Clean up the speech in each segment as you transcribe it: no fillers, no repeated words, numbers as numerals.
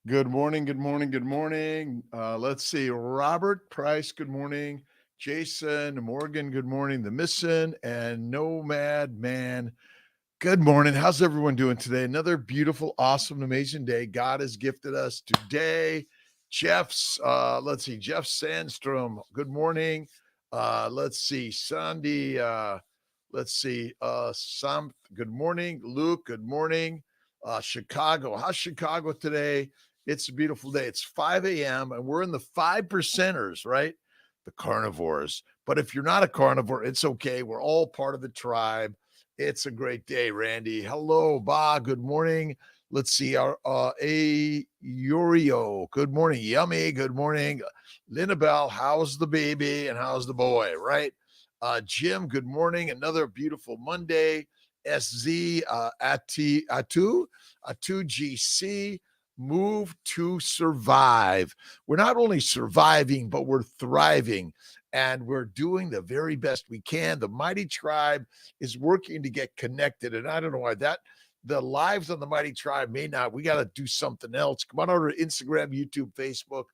Good morning, good morning, good morning. Let's see. Robert Price, good morning. Jason Morgan, good morning. The Missin and Nomad Man, good morning. How's everyone doing today? Another beautiful, awesome, amazing day God has gifted us today. Let's see, Jeff Sandstrom, good morning. Let's see, Sandy, good morning. Luke, good morning. Chicago, how's Chicago today? It's a beautiful day. It's 5 a.m. and we're in the 5%ers, right? The carnivores. But if you're not a carnivore, it's okay. We're all part of the tribe. It's a great day, Randy. Hello, Ba. Good morning. Let's see. Our a Yurio. Good morning. Yummy. Good morning. Linabelle, how's the baby and how's the boy? Right. Jim, good morning. Another beautiful Monday. SZ Atu GC. Move to survive. We're not only surviving, but we're thriving, and we're doing the very best we can. The Mighty Tribe is working to get connected, and I don't know why the lives on the Mighty Tribe may not. We got to do something else. Come on over to Instagram, YouTube, Facebook.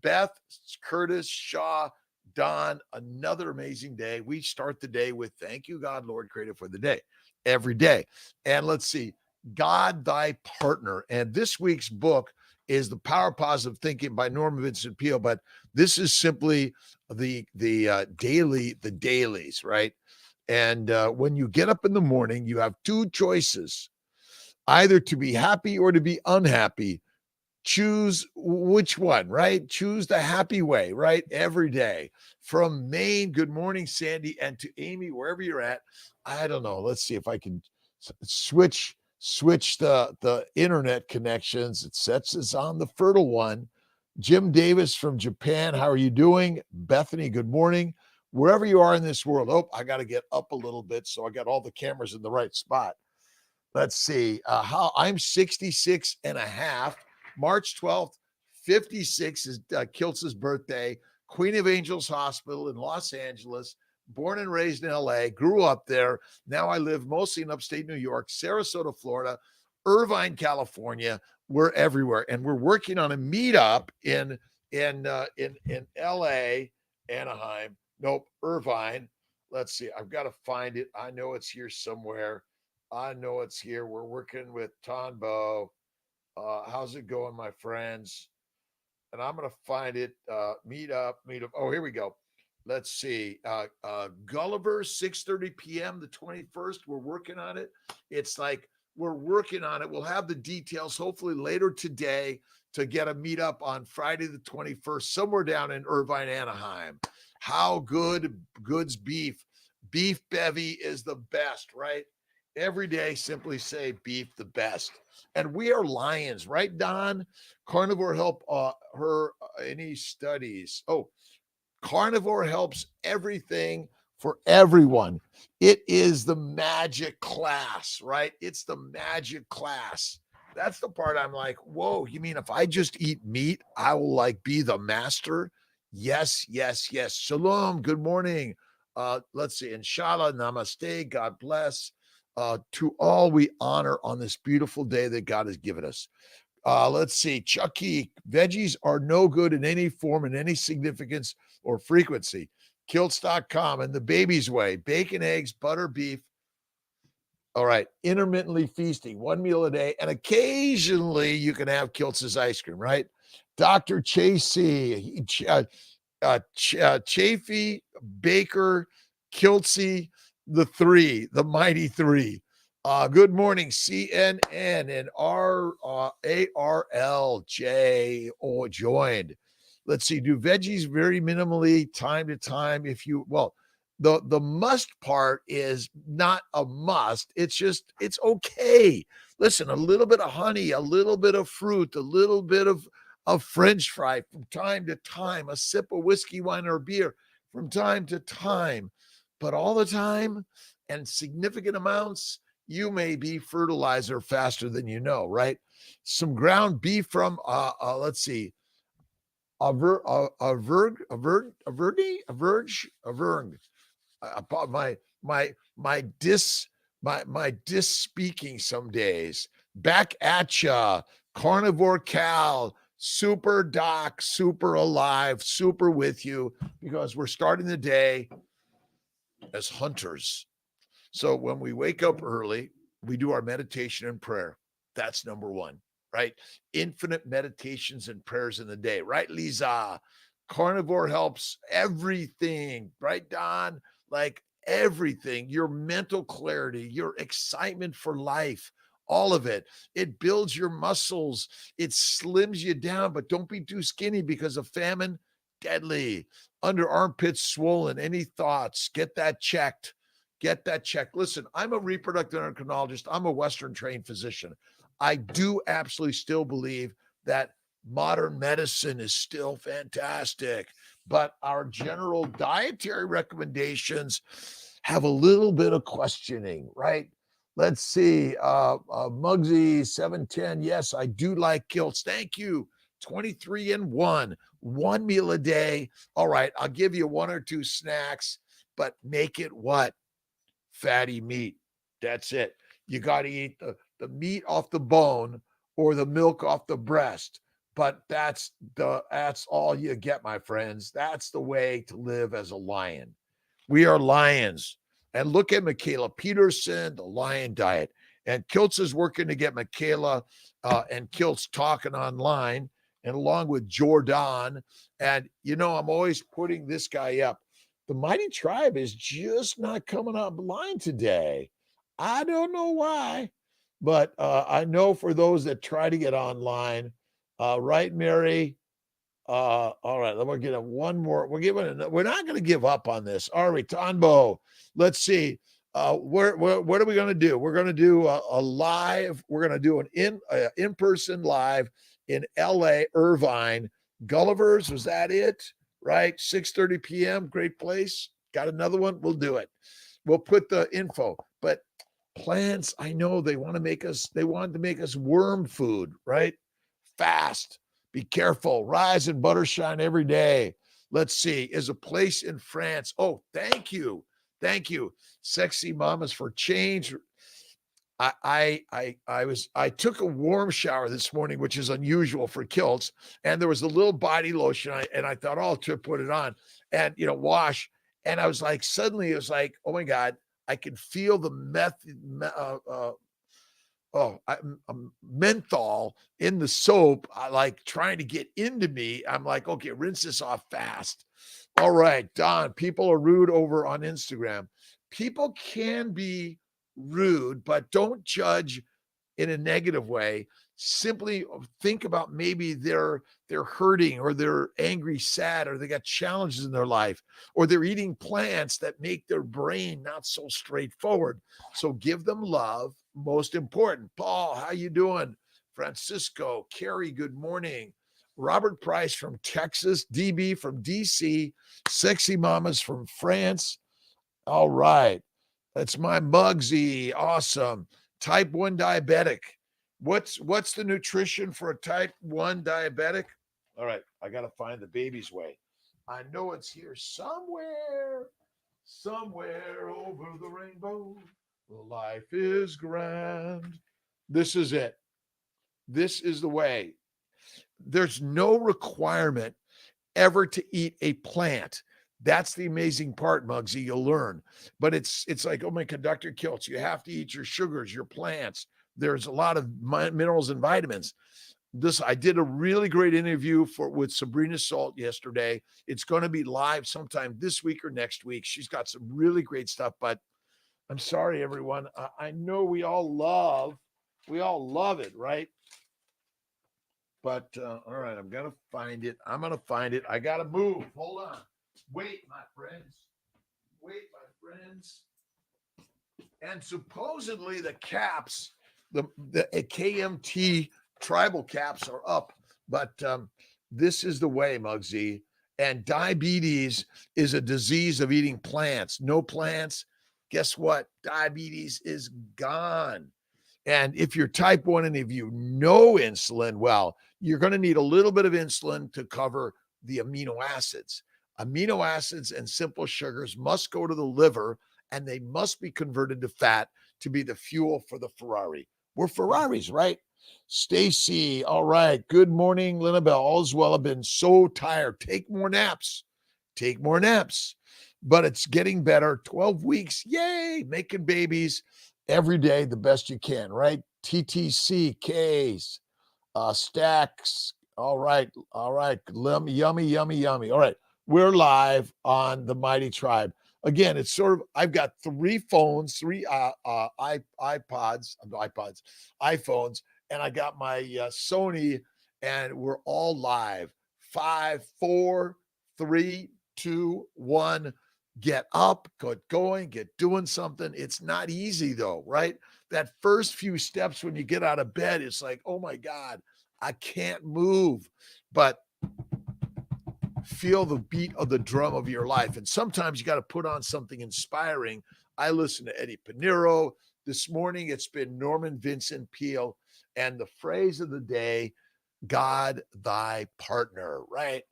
Beth, Curtis, Shaw, Don, another amazing day. We start the day with thank you, God, Lord, creator for the day, every day. And let's see, God, thy partner. And this week's book is The Power of Positive Thinking by Norman Vincent Peale. But this is simply the dailies, right? And when you get up in the morning, you have two choices, either to be happy or to be unhappy. Choose which one, right? Choose the happy way, right? Every day. From Maine, good morning, Sandy, and to Amy, wherever you're at. I don't know. Let's see if I can switch the internet connections. It sets us on the fertile one. Jim Davis from Japan, how are you doing? Bethany, good morning. Wherever you are in this world. Oh, I got to get up a little bit so I got all the cameras in the right spot. Let's see. How I'm 66 and a half. March 12th, 56 is Kiltz's birthday. Queen of Angels Hospital in Los Angeles. Born and raised in LA. Grew up there. Now I live mostly in upstate New York, Sarasota, Florida, Irvine, California. We're everywhere, and we're working on a meetup in LA, Anaheim. Nope, Irvine. Let's see. I've got to find it. I know it's here somewhere. I know it's here. We're working with Tonbo. How's it going, my friends? And I'm going to find it. Meet up. Oh, here we go. Let's see. Gulliver, 6:30 p.m. the 21st. We're working on it. It's like we're working on it. We'll have the details hopefully later today to get a meetup on Friday the 21st, somewhere down in Irvine, Anaheim. How good's beef? Beef bevy is the best, right? Every day, simply say beef the best. And we are lions, right, Don? Carnivore help any studies. Oh, carnivore helps everything for everyone. It is the magic class, right? It's the magic class. That's the part I'm like, whoa, you mean if I just eat meat, I will like be the master? Yes, yes, yes. Shalom, good morning. Let's see. Inshallah, namaste, God bless. To all we honor on this beautiful day that God has given us. Let's see. Chucky, veggies are no good in any form, in any significance or frequency. Kiltz.com and the baby's way. Bacon, eggs, butter, beef. All right. Intermittently feasting, one meal a day. And occasionally you can have Kiltz's ice cream, right? Dr. Chafee, Baker, Kiltzy, the mighty three. Good morning, CNN and ARLJ joined. Let's see. Do veggies very minimally time to time? The must part is not a must. It's just it's okay. Listen, a little bit of honey, a little bit of fruit, a little bit of French fry from time to time, a sip of whiskey, wine, or beer from time to time, but all the time and significant amounts, you may be fertilizer faster than you know, right? Some ground beef from let's see, a verge, my dis speaking some days. Back at ya. Carnivore Cal, super doc, super alive, super with you, because we're starting the day as hunters. So when we wake up early, we do our meditation and prayer. That's number one, right? Infinite meditations and prayers in the day, right, Lisa? Carnivore helps everything, right, Don? Like everything, your mental clarity, your excitement for life, all of it. It builds your muscles, it slims you down, but don't be too skinny because of famine, deadly. Under armpits swollen. Any thoughts? Get that checked. Get that checked. Listen, I'm a reproductive endocrinologist. I'm a Western trained physician. I do absolutely still believe that modern medicine is still fantastic, but our general dietary recommendations have a little bit of questioning, right? Let's see. Muggsy 710. Yes, I do like Kiltz. Thank you. 23 and 1 meal a day. All right, I'll give you one or two snacks, but make it what? Fatty meat. That's it. You got to eat the meat off the bone or the milk off the breast. But that's all you get, my friends. That's the way to live as a lion. We are lions. And look at Michaela Peterson, the lion diet. And Kiltz is working to get Michaela and Kiltz talking online, and along with Jordan. And, I'm always putting this guy up. The Mighty Tribe is just not coming online today. I don't know why, but I know for those that try to get online, right, Mary? All right, we'll get one more. We're not going to give up on this, are we, Tonbo? Let's see. What are we going to do? We're going to do a live. We're going to do an in-person live in L.A. Irvine. Gulliver's, was that it? Right, 6:30 p.m. Great place. Got another one? We'll do it. We'll put the info. But plants, I know they want to make us. They want to make us worm food, right? Fast. Be careful. Rise and butter shine every day. Let's see. Is a place in France. Oh, thank you. Thank you. Sexy Mamas for Change. I took a warm shower this morning, which is unusual for Kiltz, and there was a little body lotion, and I thought, oh, to put it on and wash. And I was like, suddenly it was like, oh my God, I could feel the menthol in the soap, like trying to get into me. I'm like, okay, rinse this off fast. All right, Don, people are rude over on Instagram. People can be rude, but don't judge in a negative way. Simply think about maybe they're hurting, or they're angry, sad, or they got challenges in their life, or they're eating plants that make their brain not so straightforward. So give them love. Most important. Paul, how you doing? Francisco, Carrie, good morning. Robert Price from Texas, DB from DC, Sexy Mamas from France. All right. That's my Muggsy. Awesome. Type 1 diabetic. What's the nutrition for a type 1 diabetic? All right, I got to find the baby's way. I know it's here somewhere over the rainbow. Life is grand. This is it. This is the way. There's no requirement ever to eat a plant. That's the amazing part, Muggsy. You'll learn. But it's like, oh my God, Dr. Kiltz, you have to eat your sugars, your plants. There's a lot of minerals and vitamins. I did a really great interview with Sabrina Salt yesterday. It's going to be live sometime this week or next week. She's got some really great stuff, but I'm sorry, everyone. I know we all love it, right? But all right, I'm going to find it. I got to move. Hold on. Wait, my friends. And supposedly the caps, the KMT tribal caps are up, but this is the way, Muggsy. And diabetes is a disease of eating plants. No plants, guess what? Diabetes is gone. And if you're type 1 and if you know insulin, well, you're going to need a little bit of insulin to cover the amino acids. Amino acids and simple sugars must go to the liver, and they must be converted to fat to be the fuel for the Ferrari. We're Ferraris, right? Stacy, all right. Good morning, Linabelle. All's well. I've been so tired. Take more naps. Take more naps. But it's getting better. 12 weeks. Yay. Making babies every day the best you can, right? TTC, Ks, stacks. All right. All right. Yummy, yummy, yummy. All right. We're live on the Mighty Tribe. Again, it's sort of, I've got three phones, three iPods, iPhones, and I got my Sony, and we're all live. 5, 4, 3, 2, 1. Get up, get going, get doing something. It's not easy though, right? That first few steps when you get out of bed, it's like, oh my God, I can't move. But feel the beat of the drum of your life. And sometimes you got to put on something inspiring. I listen to Eddie Pinero. This morning, it's been Norman Vincent Peale. And the phrase of the day, God thy partner, right?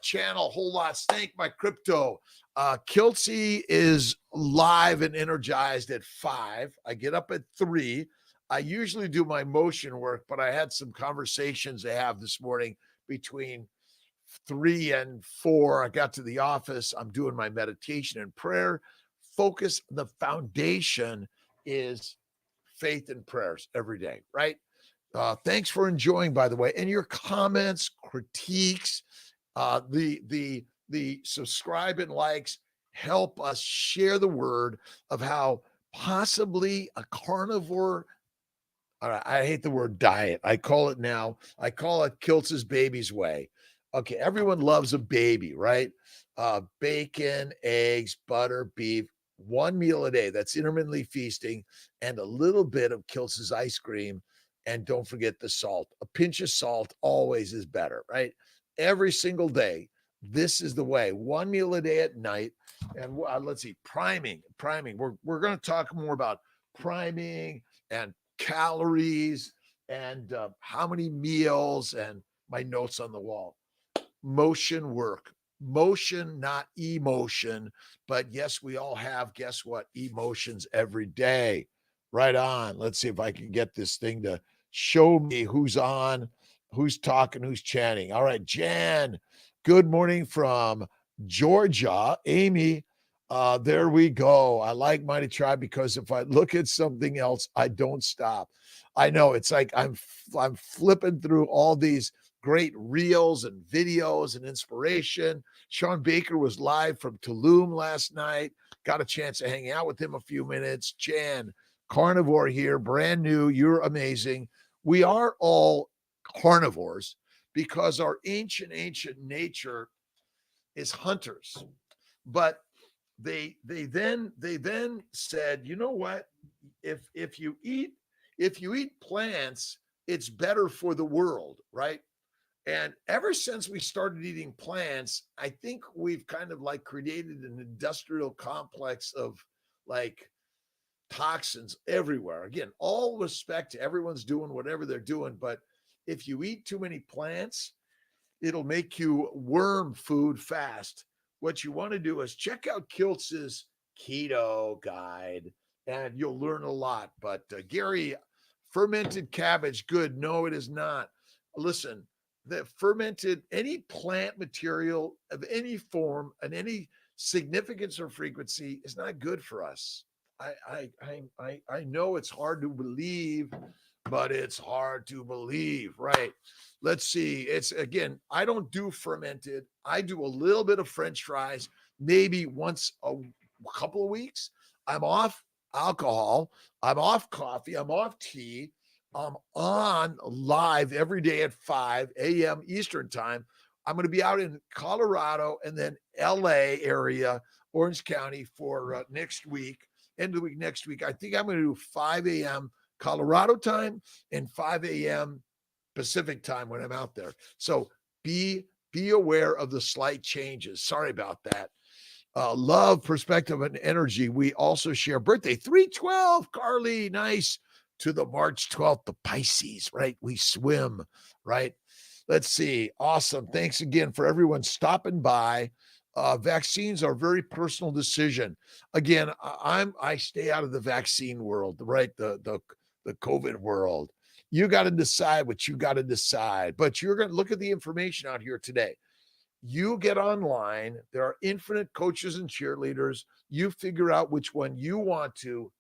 Channel, whole lots. Thank my crypto. Kiltz is live and energized at 5. I get up at 3. I usually do my motion work, but I had some conversations I have this morning between 3 and 4. I got to the office. I'm doing my meditation and prayer. Focus. The foundation is faith and prayers every day, right? Thanks for enjoying, by the way, and your comments, critiques, the subscribe and likes help us share the word of how possibly a carnivore. I hate the word diet. I call it Kiltz's baby's way. Okay, everyone loves a baby, right? Bacon, eggs, butter, beef, one meal a day. That's intermittently feasting, and a little bit of Kiltz's ice cream. And don't forget the salt. A pinch of salt always is better, right? Every single day. This is the way. One meal a day at night. And let's see, priming. We're going to talk more about priming and calories and how many meals and my notes on the wall. Motion work. Motion, not emotion. But yes, we all have, guess what? Emotions every day. Right on. Let's see if I can get this thing to show me who's on, who's talking, who's chanting. All right, Jan, good morning from Georgia. Amy, there we go. I like Mighty Tribe because if I look at something else, I don't stop. I know it's like I'm flipping through all these great reels and videos and inspiration. Sean Baker was live from Tulum last night. Got a chance to hang out with him a few minutes. Jan, carnivore here, brand new. You're amazing. We are all carnivores because our ancient nature is hunters. But they then said, you know what? If you eat plants, it's better for the world, right? And ever since we started eating plants, I think we've kind of like created an industrial complex of like toxins everywhere. Again, all respect to everyone's doing whatever they're doing, but if you eat too many plants, it'll make you worm food fast. What you want to do is check out Kiltz's keto guide and you'll learn a lot. But Gary, fermented cabbage, good. No, it is not. Listen, the fermented, any plant material of any form and any significance or frequency is not good for us. I know it's hard to believe, but it's hard to believe, right? Let's see. It's again, I don't do fermented. I do a little bit of French fries, maybe once a couple of weeks. I'm off alcohol. I'm off coffee. I'm off tea. I'm on live every day at 5 a.m. Eastern time. I'm going to be out in Colorado and then LA area, Orange County for next week, end of the week next week. I think I'm going to do 5 a.m. Colorado time and 5 a.m. Pacific time when I'm out there. So be aware of the slight changes. Sorry about that. Love, perspective, and energy. We also share birthday 312. Carly, nice. To the March 12th, the Pisces, right? We swim, right? Let's see. Awesome. Thanks again for everyone stopping by. Vaccines are a very personal decision. Again, I stay out of the vaccine world, right? The COVID world. You got to decide what you got to decide. But you're going to look at the information out here today. You get online. There are infinite coaches and cheerleaders. You figure out which one you want to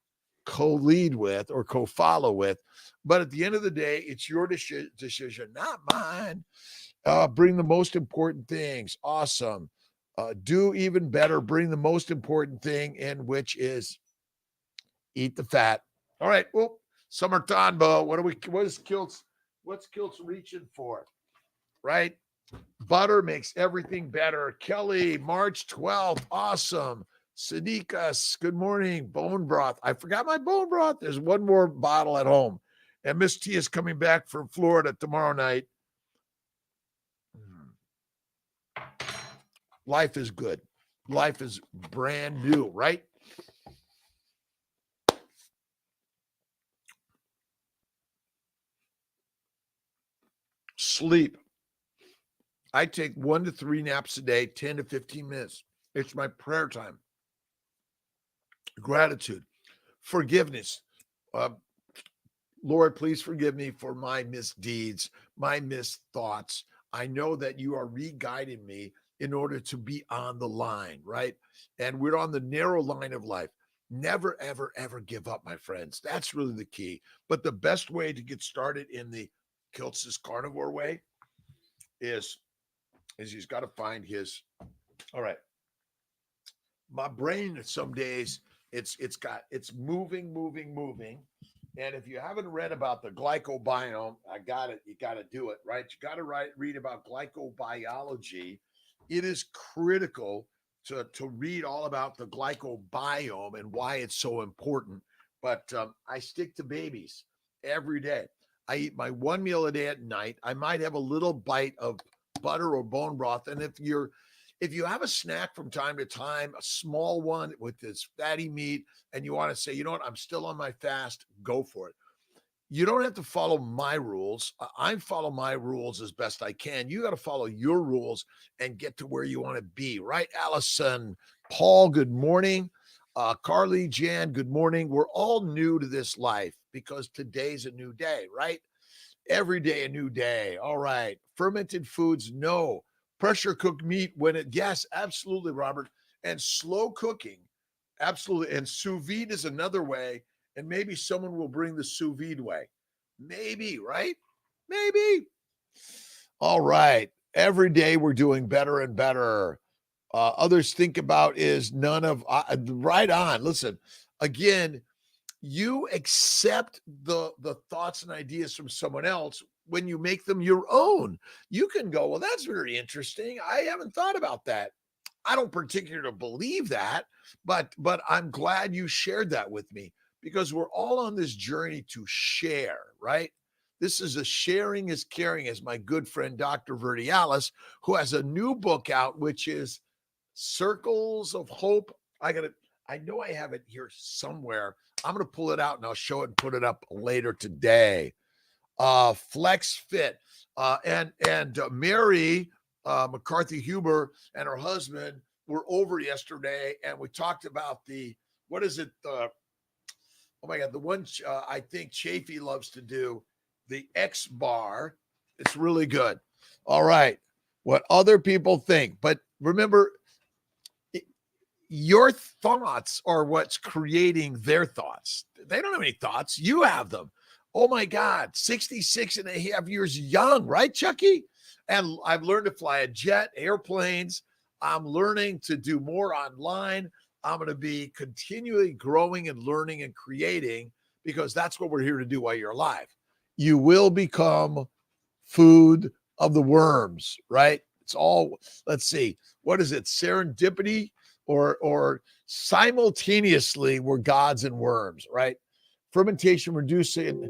co-lead with or co-follow with. But at the end of the day, it's your decision, not mine. Bring the most important things. Awesome. Do even better. Bring the most important thing in, which is eat the fat. All right. Well, summertime, Bo. What's Kiltz reaching for? Right? Butter makes everything better. Kelly, March 12th. Awesome. Sadiqas, good morning. Bone broth. I forgot my bone broth. There's one more bottle at home. And Miss T is coming back from Florida tomorrow night. Life is good. Life is brand new, right? Sleep. I take 1 to 3 naps a day, 10 to 15 minutes. It's my prayer time. Gratitude. Forgiveness. Lord, please forgive me for my misdeeds, my misthoughts. I know that you are re-guiding me in order to be on the line, right? And we're on the narrow line of life. Never, ever, ever give up, my friends. That's really the key. But the best way to get started in the Kiltz's carnivore way is he's got to find his, all right. My brain some days, it's moving. And if you haven't read about the glycobiome, you got to do it, right? You got to read about glycobiology. It is critical to read all about the glycobiome and why it's so important. But I stick to babies every day. I eat my one meal a day at night. I might have a little bite of butter or bone broth. And if you have a snack from time to time, a small one with this fatty meat, and you want to say, you know what, I'm still on my fast, go for it. You don't have to follow my rules. I follow my rules as best I can. You got to follow your rules and get to where you want to be, right? Allison, Paul, good morning. Carly, Jan, good morning. We're all new to this life because today's a new day, right? Every day a new day. All right. Fermented foods, no. Pressure cooked meat yes, absolutely, Robert. And slow cooking, absolutely. And sous vide is another way. And maybe someone will bring the sous vide way. Maybe, right? Maybe. All right. Every day we're doing better and better. Others think about is none of right on. Listen, again, you accept the thoughts and ideas from someone else when you make them your own. You can go, well, that's very interesting. I haven't thought about that. I don't particularly believe that, but I'm glad you shared that with me because we're all on this journey to share, right? This is a sharing is caring, as my good friend Dr. Verdialis, who has a new book out, which is Circles of Hope. I know I have it here somewhere. I'm going to pull it out and I'll show it and put it up later today. Flex Fit. And Mary McCarthy Huber and her husband were over yesterday and we talked about what is it? Oh my God, the one I think Chafee loves to do, the X bar. It's really good. All right. What other people think. But remember, your thoughts are what's creating their thoughts. They don't have any thoughts. You have them. Oh my God, 66 and a half years young, right, Chucky? And I've learned to fly a jet, airplanes. I'm learning to do more online. I'm going to be continually growing and learning and creating because that's what we're here to do while you're alive. You will become food of the worms, right? It's all, let's see, what is it? Serendipity or simultaneously we're gods and worms, right? Fermentation reducing,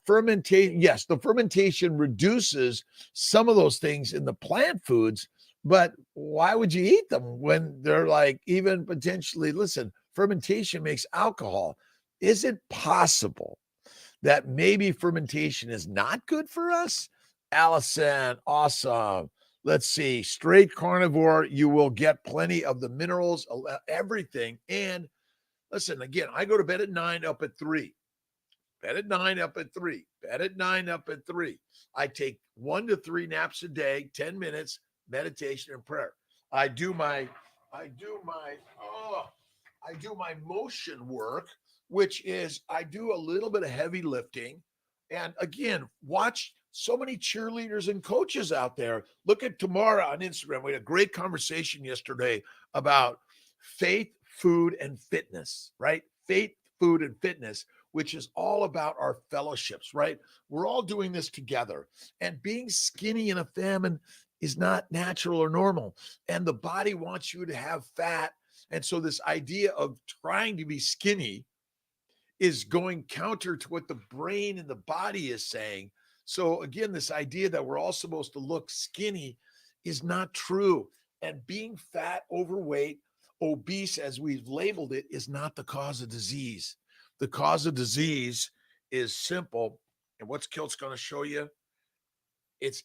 fermentation, yes, the fermentation reduces some of those things in the plant foods, but why would you eat them when they're like even potentially, listen, fermentation makes alcohol. Is it possible that maybe fermentation is not good for us? Allison, awesome. Let's see, straight carnivore, you will get plenty of the minerals, everything. And listen, again, I go to bed at 9, up at 3. Bed at 9, up at 3. Bed at 9, up at 3. I take 1 to 3 naps a day, 10 minutes, meditation and prayer. I do my I do my oh, I do my motion work, which is I do a little bit of heavy lifting. And again, watch so many cheerleaders and coaches out there. Look at Tamara on Instagram. We had a great conversation yesterday about faith, food, and fitness, right? Faith, food, and fitness, which is all about our fellowships, right? We're all doing this together. And being skinny in a famine is not natural or normal. And the body wants you to have fat. And so, this idea of trying to be skinny is going counter to what the brain and the body is saying. So, again, this idea that we're all supposed to look skinny is not true. And being fat, overweight, obese, as we've labeled it, is not the cause of disease. The cause of disease is simple. And what's Kiltz going to show you? It's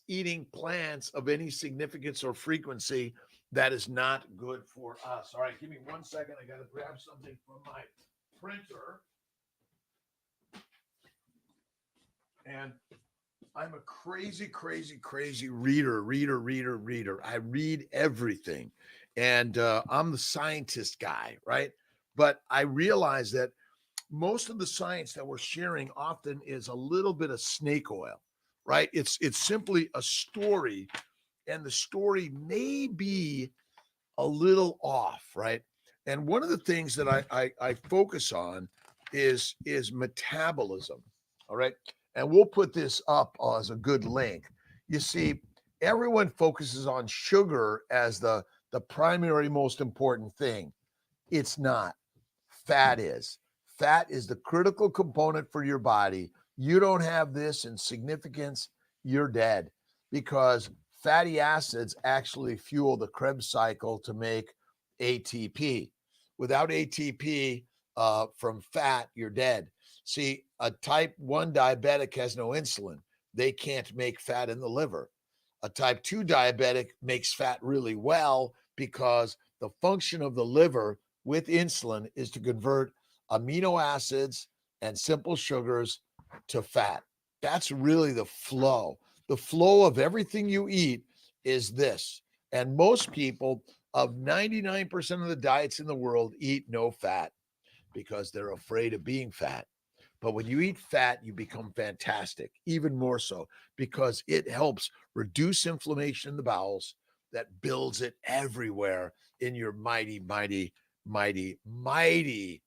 eating plants of any significance or frequency that is not good for us. All right, give me 1 second. I got to grab something from my printer. And I'm a crazy, crazy, crazy reader. I read everything. And I'm the scientist guy, right? But I realize that most of the science that we're sharing often is a little bit of snake oil, right? It's simply a story, and the story may be a little off, right? And one of the things that I focus on is metabolism. All right. And we'll put this up as a good link. You see, everyone focuses on sugar as the primary most important thing. It's not. Fat is. Fat is the critical component for your body. You don't have this in significance, you're dead, because fatty acids actually fuel the Krebs cycle to make ATP. Without ATP from fat, you're dead. See, a type 1 diabetic has no insulin. They can't make fat in the liver. A type 2 diabetic makes fat really well because the function of the liver with insulin is to convert amino acids and simple sugars to fat. That's really the flow. The flow of everything you eat is this. And most people, of 99% of the diets in the world, eat no fat because they're afraid of being fat. But when you eat fat, you become fantastic, even more so, because it helps reduce inflammation in the bowels that builds it everywhere in your mighty, mighty, mighty, mighty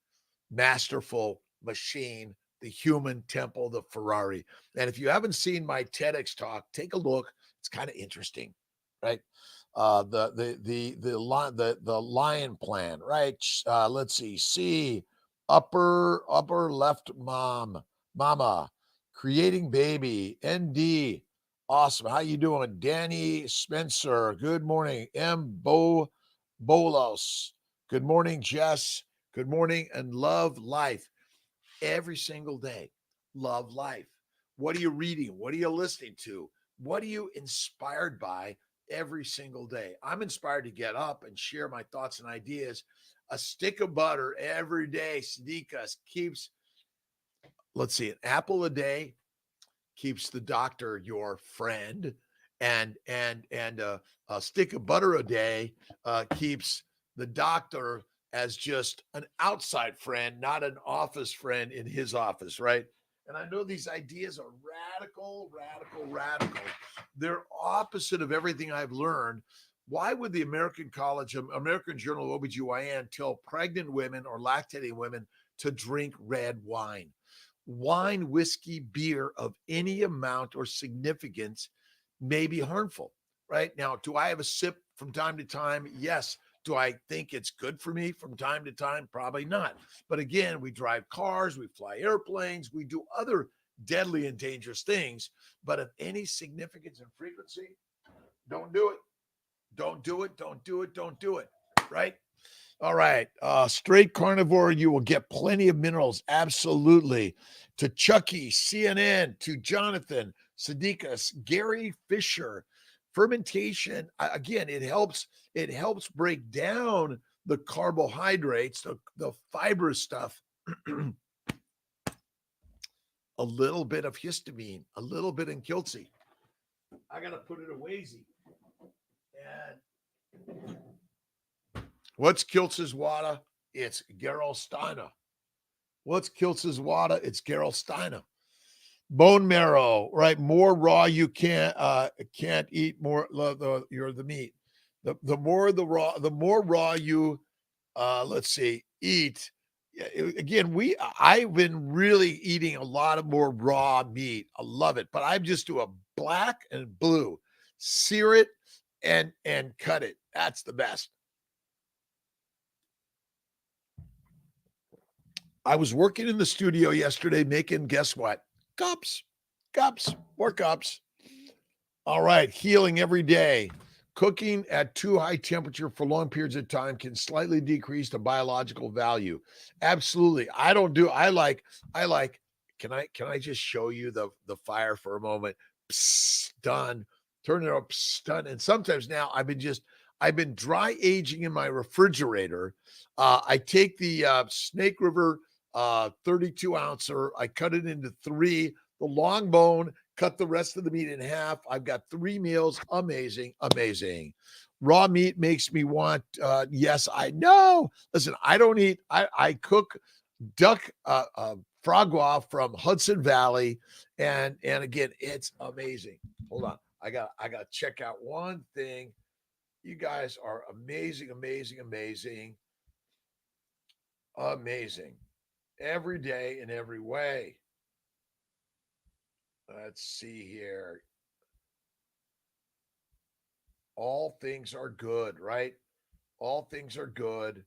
masterful machine, the human temple, the Ferrari. And if you haven't seen my TEDx talk, take a look. It's kind of interesting, right? The lion plan, right? Let's see. C, upper left, mama, creating baby. ND, awesome. How you doing, Danny Spencer? Good morning, Bolos. Good morning, Jess. Good morning, and love life every single day. Love life. What are you reading? What are you listening to? What are you inspired by every single day? I'm inspired to get up and share my thoughts and ideas. A stick of butter every day, Sadika, keeps, let's see, an apple a day keeps the doctor your friend, and a stick of butter a day keeps the doctor as just an outside friend, not an office friend in his office, right? And I know these ideas are radical. They're opposite of everything I've learned. Why would the American Journal of OBGYN tell pregnant women or lactating women to drink red wine? Wine, whiskey, beer of any amount or significance may be harmful, right? Now, do I have a sip from time to time? Yes. Do I think it's good for me from time to time? Probably not. But again, we drive cars, we fly airplanes, we do other deadly and dangerous things. But of any significance and frequency, don't do it. Don't do it. Don't do it. Don't do it. Right? All right. Straight carnivore, you will get plenty of minerals. Absolutely. To Chucky, CNN, to Jonathan, Sadikas, Gary Fisher. Fermentation, again, it helps break down the carbohydrates, the fibrous stuff. a little bit of histamine, a little bit in Kiltzy. I got to put it away easy. And what's Kiltz's water? It's Gerolsteiner. What's Kiltz's water? It's Gerolsteiner. Bone marrow, right? More raw you can't eat more the meat. The more raw you let's see, eat. Again, I've been really eating a lot of more raw meat. I love it, but I just do a black and blue, sear it and cut it. That's the best. I was working in the studio yesterday making, guess what? Cups, more cups. All right, healing every day. Cooking at too high temperature for long periods of time can slightly decrease the biological value. Absolutely. I like, can I just show you the fire for a moment? Psst, done. Turn it up, psst, done. And sometimes now I've been dry aging in my refrigerator. I take the Snake River 32 ouncer, I cut it into 3, the long bone, cut the rest of the meat in half. I've got 3 meals. Amazing. Raw meat makes me want, yes, I know. Listen, I don't eat, I cook duck, frogwa from Hudson Valley. And again, it's amazing. Hold on. I got to check out one thing. You guys are amazing. Every day in every way. Let's see here. All things are good, right? All things are good.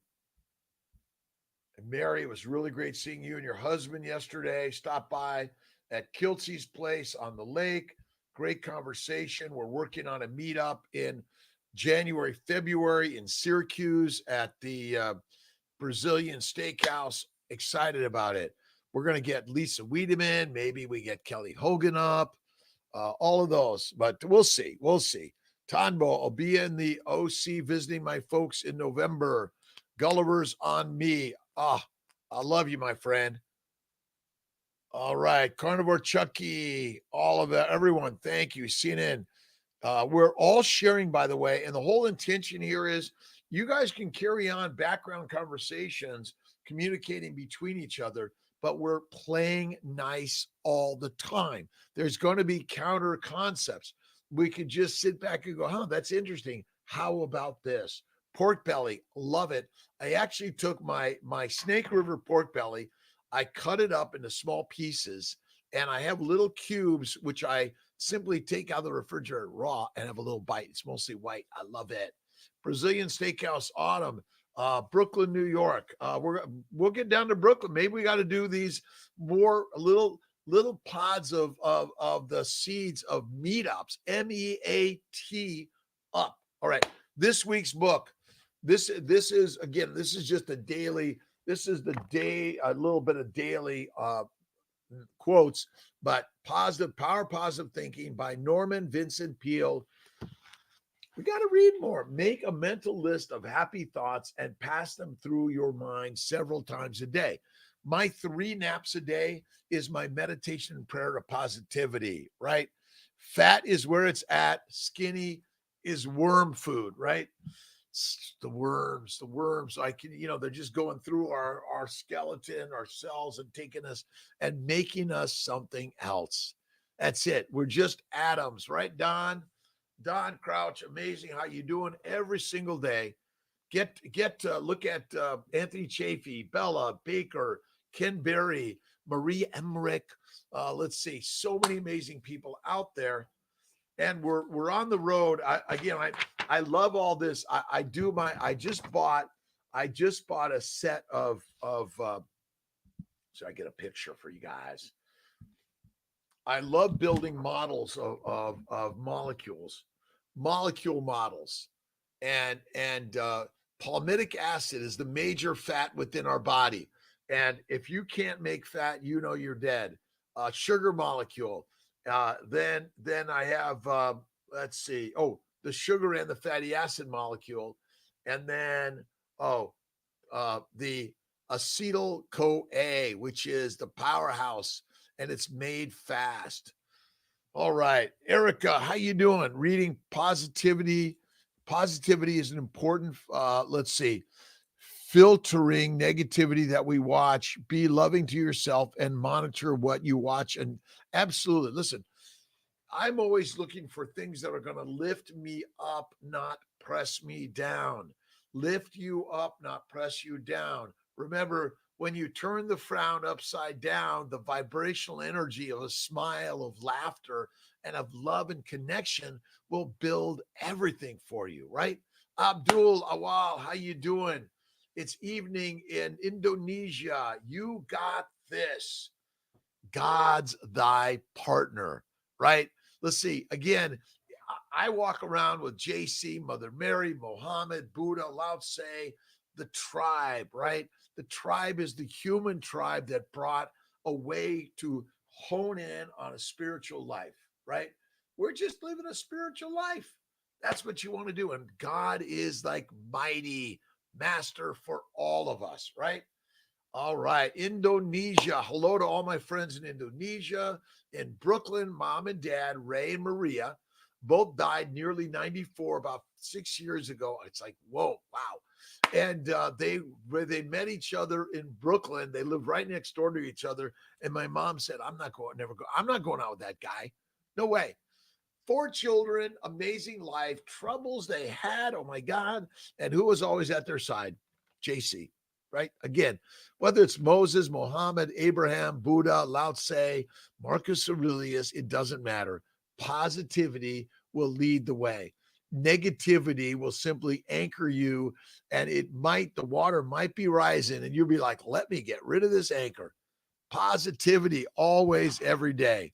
And Mary, it was really great seeing you and your husband yesterday. Stop by at Kiltzy's place on the lake. Great conversation. We're working on a meetup in January, February in Syracuse at the Brazilian Steakhouse. Excited about it. We're going to get Lisa Wiedemann. Maybe we get Kelly Hogan up. All of those, but we'll see. Tonbo, I'll be in the OC visiting my folks in November. Gulliver's on me. I love you, my friend. All right, Carnivore Chucky, all of that, everyone, thank you. CNN. We're all sharing, by the way, and the whole intention here is you guys can carry on background conversations, communicating between each other, but we're playing nice all the time. There's going to be counter concepts. We could just sit back and go, that's interesting. How about this? Pork belly, love it. I actually took my Snake River pork belly, I cut it up into small pieces, and I have little cubes, which I simply take out of the refrigerator raw and have a little bite. It's mostly white. I love it. Brazilian Steakhouse Autumn, Brooklyn, New York. We'll get down to Brooklyn. Maybe we got to do these more little pods of the seeds of meetups. MEAT up. All right. This week's book. This is just a daily. This is the day, a little bit of daily quotes, but positive thinking by Norman Vincent Peale. We got to read more. Make a mental list of happy thoughts and pass them through your mind several times a day. My 3 naps a day is my meditation and prayer to positivity, right? Fat is where it's at. Skinny is worm food, right? The worms, I can, they're just going through our skeleton, our cells, and taking us and making us something else. That's it. We're just atoms, right, Don Crouch? Amazing how you doing every single day. Get look at Anthony Chafee, Bella Baker, Ken Berry, Marie Emmerich. Let's see, so many amazing people out there. And we're on the road. I love all this. I just bought a set of so I get a picture for you guys. I love building models of molecule models, and palmitic acid is the major fat within our body. And if you can't make fat, you're dead. Sugar molecule. Then I have, let's see. Oh, the sugar and the fatty acid molecule. And then, the acetyl-CoA, which is the powerhouse. and it's made fast. All right, Erica, how you doing? Reading positivity. Positivity is an important, let's see, filtering negativity that we watch. Be loving to yourself and monitor what you watch. And absolutely, listen, I'm always looking for things that are going to lift me up, not press me down. Lift you up, not press you down. Remember, when you turn the frown upside down, the vibrational energy of a smile, of laughter, and of love and connection will build everything for you, right? Abdul Awal, how you doing? It's evening in Indonesia. You got this. God's thy partner, right? Let's see. Again, I walk around with JC, Mother Mary, Mohammed, Buddha, Lao Tse, the tribe, right? The tribe is the human tribe that brought a way to hone in on a spiritual life, right? We're just living a spiritual life. That's what you want to do. And God is like mighty master for all of us, right? All right, Indonesia. Hello to all my friends in Indonesia. In Brooklyn, mom and dad, Ray and Maria, both died nearly 94 about 6 years ago. It's like, whoa, wow. And they met each other in Brooklyn. They lived right next door to each other. And my mom said, I'm not going out with that guy. No way. 4 children, amazing life, troubles they had. Oh my God. And who was always at their side? JC, right? Again, whether it's Moses, Muhammad, Abraham, Buddha, Lao Tse, Marcus Aurelius, it doesn't matter. Positivity will lead the way. Negativity will simply anchor you, and the water might be rising, and you'll be like, let me get rid of this anchor. Positivity always, every day.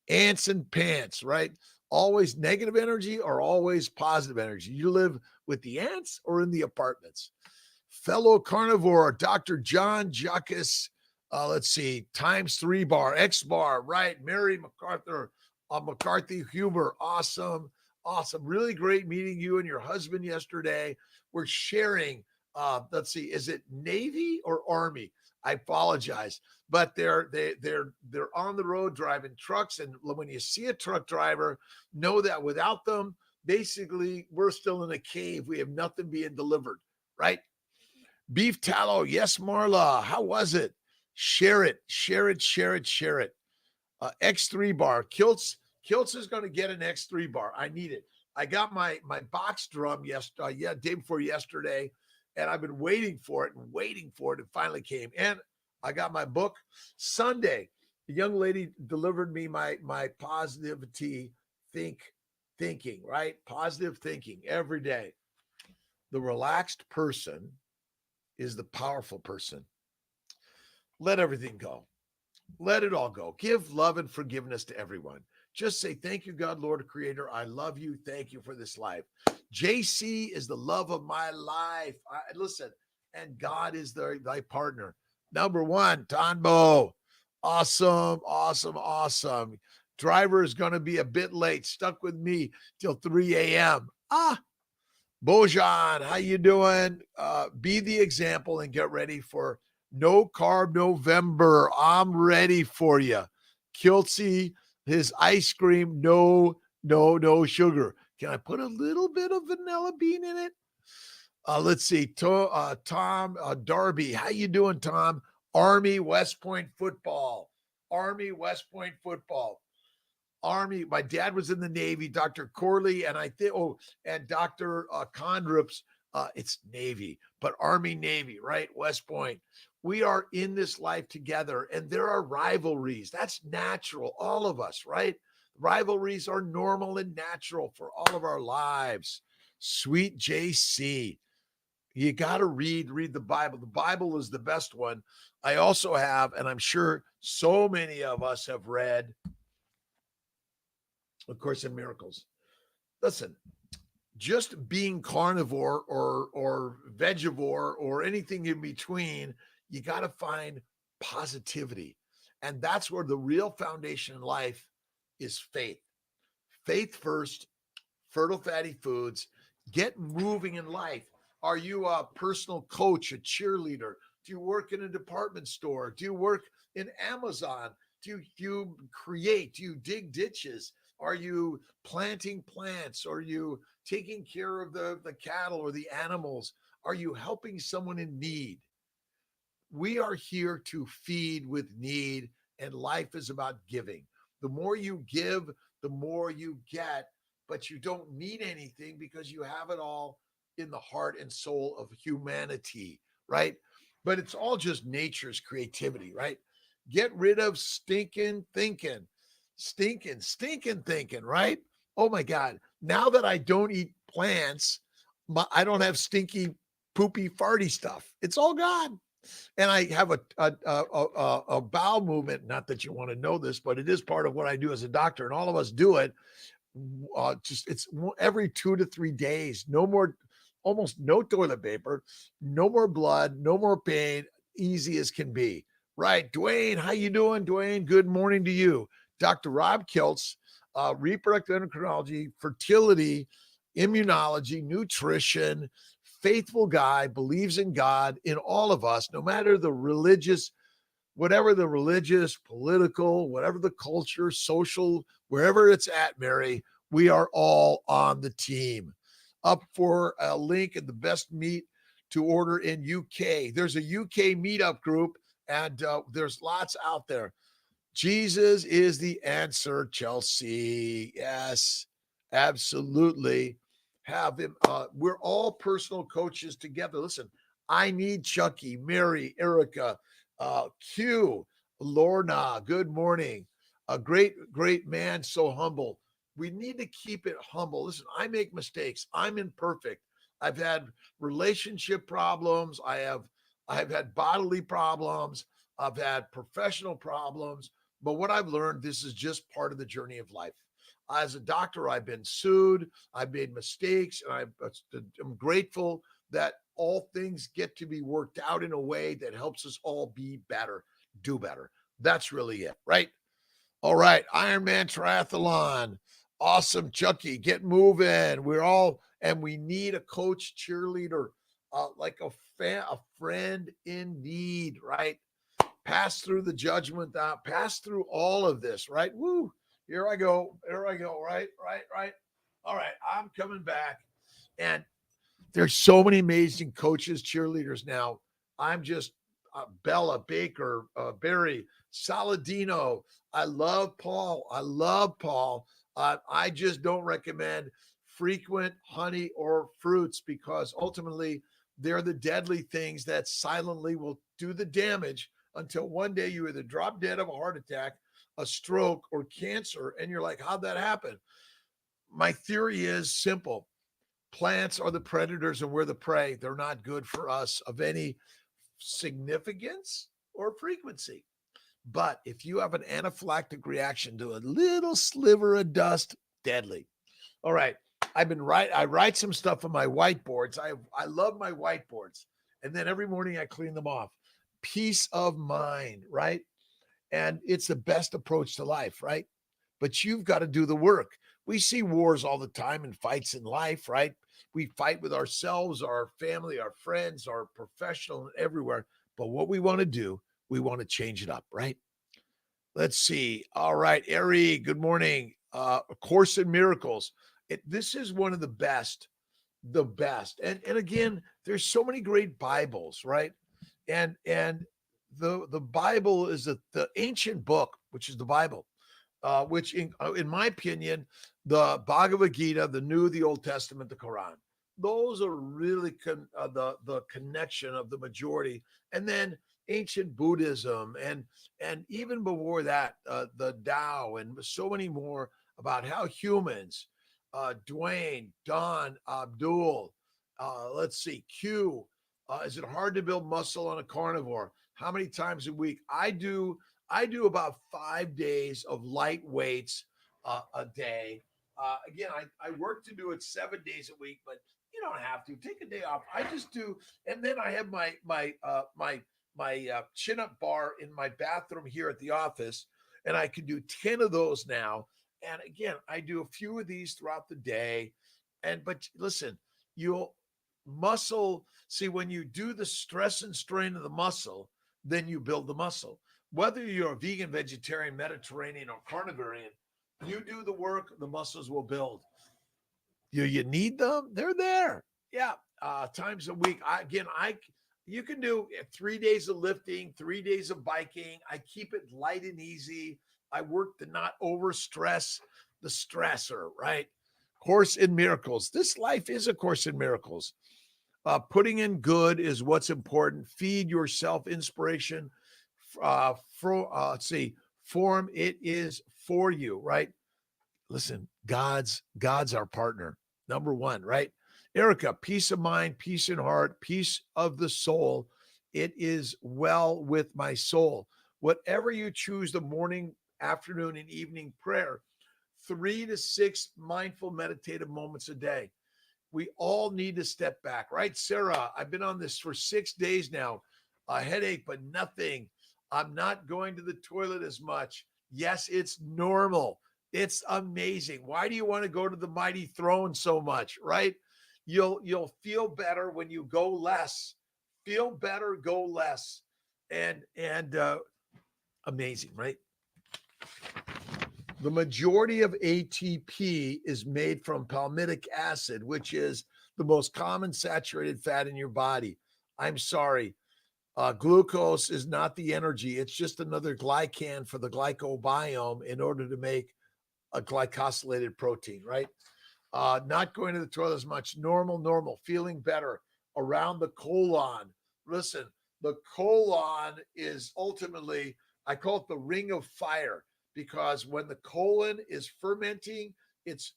Ants and pants, right? Always negative energy or always positive energy. You live with the ants or in the apartments. Fellow carnivore, Dr. John Jacques, let's see, times 3 bar, X bar, right? Mary MacArthur, McCarthy Huber, awesome, awesome. Really great meeting you and your husband yesterday. We're sharing, let's see, is it Navy or Army? I apologize, but they're on the road driving trucks, and when you see a truck driver, know that without them, basically we're still in a cave. We have nothing being delivered, right? Beef tallow. Yes, Marla. How was it? Share it, share it, share it, share it. X3 bar. Kiltz is going to get an X3 bar. I need it. I got my box drum day before yesterday, and I've been waiting for it and waiting for it. It finally came. And I got my book Sunday. The young lady delivered me my positivity thinking, right? Positive thinking every day. The relaxed person is the powerful person. Let everything go. Let it all go. Give love and forgiveness to everyone. Just say, thank you, God, Lord, Creator. I love you. Thank you for this life. JC is the love of my life. Listen, and God is thy partner. Number 1, Tonbo. Awesome, awesome, awesome. Driver is going to be a bit late. Stuck with me till 3 a.m. Bojan, how you doing? Be the example and get ready for No Carb November. I'm ready for you. Kiltzy, his ice cream, no sugar. Can I put a little bit of vanilla bean in it? Let's see. Tom Darby, how you doing, Tom? Army West Point football. Army West Point football. Army. My dad was in the Navy. Dr. Corley and and Dr. Condrips. It's Navy, but Army, Navy, right? West Point. We are in this life together, and there are rivalries. That's natural. All of us, right? Rivalries are normal and natural for all of our lives. Sweet JC. You got to read the Bible. The Bible is the best one. I also have, and I'm sure so many of us have read, of course, in Miracles. Listen, just being carnivore or vegivore or anything in between, you got to find positivity. And that's where the real foundation in life is faith. Faith first, fertile fatty foods, get moving in life. Are you a personal coach, a cheerleader? Do you work in a department store? Do you work in Amazon? you create? Do you dig ditches? Are you planting plants? Are you taking care of the cattle or the animals? Are you helping someone in need? We are here to feed with need, and life is about giving. The more you give, the more you get, but you don't need anything because you have it all in the heart and soul of humanity, right? But it's all just nature's creativity, right? Get rid of stinking thinking, right? Oh my God. Now that I don't eat plants, I don't have stinky, poopy, farty stuff. It's all gone, and I have a bowel movement. Not that you want to know this, but it is part of what I do as a doctor, and all of us do it. Just it's every 2 to 3 days. No more, almost no toilet paper, no more blood, no more pain. Easy as can be. Right, Dwayne? How you doing, Dwayne? Good morning to you, Dr. Rob Kiltz, reproductive endocrinology, fertility, immunology, nutrition, faithful guy, believes in God, in all of us, no matter the religious, whatever the religious, political, whatever the culture, social, wherever it's at, Mary, we are all on the team. Up for a link in the best meat to order in UK. There's a UK meetup group, and there's lots out there. Jesus is the answer, Chelsea. Yes, absolutely. Have him. We're all personal coaches together. Listen, I need Chucky, Mary, Erica, Q, Lorna. Good morning. A great man, so humble. We need to keep it humble. Listen, I make mistakes. I'm imperfect. I've had relationship problems. I've had bodily problems. I've had professional problems. But what I've learned, this is just part of the journey of life. As a doctor, I've been sued, I've made mistakes, and I'm grateful that all things get to be worked out in a way that helps us all be better, do better. That's really it, right? All right, Ironman Triathlon. Awesome, Chucky. Get moving. And we need a coach, cheerleader, like a friend in need, right? Pass through the judgment, pass through all of this, right? Woo, here I go, right. All right, I'm coming back. And there's so many amazing coaches, cheerleaders now. I'm just Bella, Baker, Barry, Saladino. I love Paul. I just don't recommend frequent honey or fruits because ultimately they're the deadly things that silently will do the damage until one day you either drop dead of a heart attack, a stroke, or cancer. And you're like, how'd that happen? My theory is simple. Plants are the predators and we're the prey. They're not good for us of any significance or frequency. But if you have an anaphylactic reaction to a little sliver of dust, deadly. All right. I write some stuff on my whiteboards. I love my whiteboards. And then every morning I clean them off. Peace of mind, right? And it's the best approach to life, right? But you've got to do the work. We see wars all the time and fights in life, right? We fight with ourselves, our family, our friends, our professional, and everywhere. But what we want to do, we want to change it up, right? Let's see. All right, Ari, good morning. A Course in Miracles. This is one of the best. And again, there's so many great Bibles, right? And the Bible is the ancient book, which is the Bible, which in my opinion, the Bhagavad Gita, the New, the Old Testament, the Quran, those are really the connection of the majority. And then ancient Buddhism, and even before that, the Tao, and so many more about how humans, Dwayne, Don, Abdul, let's see, Q. Is it hard to build muscle on a carnivore? How many times a week? I do about 5 days of light weights a day. Again, I work to do it 7 days a week, but you don't have to take a day off. I just do, and then I have my chin up bar in my bathroom here at the office, and I can do 10 of those now. And again, I do a few of these throughout the day. But listen, you'll muscle. See, when you do the stress and strain of the muscle, then you build the muscle. Whether you're a vegan, vegetarian, Mediterranean, or carnivorian, you do the work, the muscles will build. You need them? They're there. Yeah. Times a week. You can do 3 days of lifting, 3 days of biking. I keep it light and easy. I work to not over stress the stressor, right? Course in miracles. This life is a course in miracles. Putting in good is what's important. Feed yourself inspiration. Let's see, form it is for you, right? Listen, God's our partner. Number one, right? Erica, peace of mind, peace in heart, peace of the soul. It is well with my soul. Whatever you choose, the morning, afternoon, and evening prayer, 3 to 6 mindful meditative moments a day. We all need to step back, right? Sarah, I've been on this for 6 days now. A headache, but nothing. I'm not going to the toilet as much. Yes, it's normal. It's amazing. Why do you want to go to the mighty throne so much, right? You'll feel better when you go less. Feel better, go less. And amazing, right? The majority of ATP is made from palmitic acid, which is the most common saturated fat in your body. I'm sorry. Glucose is not the energy. It's just another glycan for the glycobiome in order to make a glycosylated protein, right? Not going to the toilet as much. Normal. Feeling better around the colon. Listen, the colon is ultimately, I call it the ring of fire, because when the colon is fermenting, it's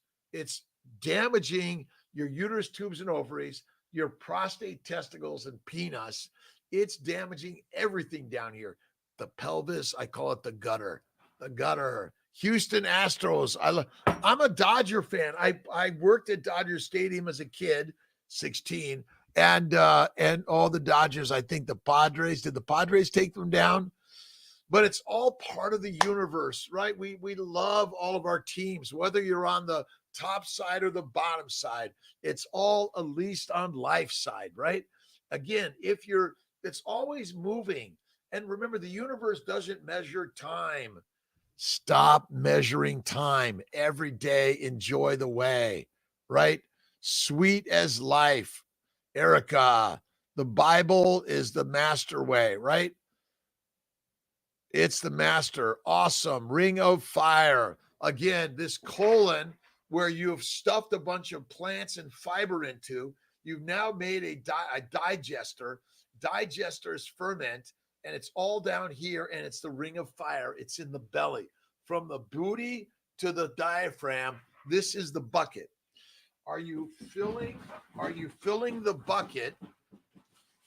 damaging your uterus, tubes, and ovaries, your prostate, testicles, and penis. It's damaging everything down here. The pelvis, I call it the gutter. The gutter. Houston Astros. I'm a Dodger fan. I worked at Dodger Stadium as a kid, 16, and all the Dodgers. I think the Padres. Did the Padres take them down? But it's all part of the universe, right? We love all of our teams, whether you're on the top side or the bottom side. It's all at least on life side, right? Again, it's always moving. And remember, the universe doesn't measure time. Stop measuring time every day. Enjoy the way, right? Sweet as life. Erica, the Bible is the master way, right? It's the master. Awesome. Ring of fire. Again, this colon, where you've stuffed a bunch of plants and fiber into, you've now made a digester. Digesters ferment, and it's all down here, and it's the ring of fire. It's in the belly. From the booty to the diaphragm, this is the bucket. Are you filling the bucket?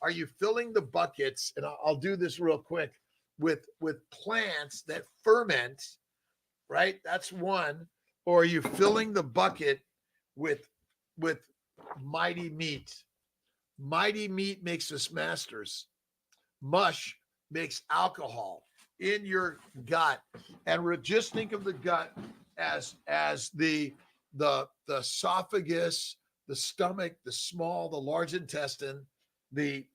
Are you filling the buckets? And I'll do this real quick with plants that ferment, right? That's one. Or are you filling the bucket with mighty meat? Mighty meat makes us masters. Mush makes alcohol in your gut. And just think of the gut as the esophagus, the stomach, the small, the large intestine, the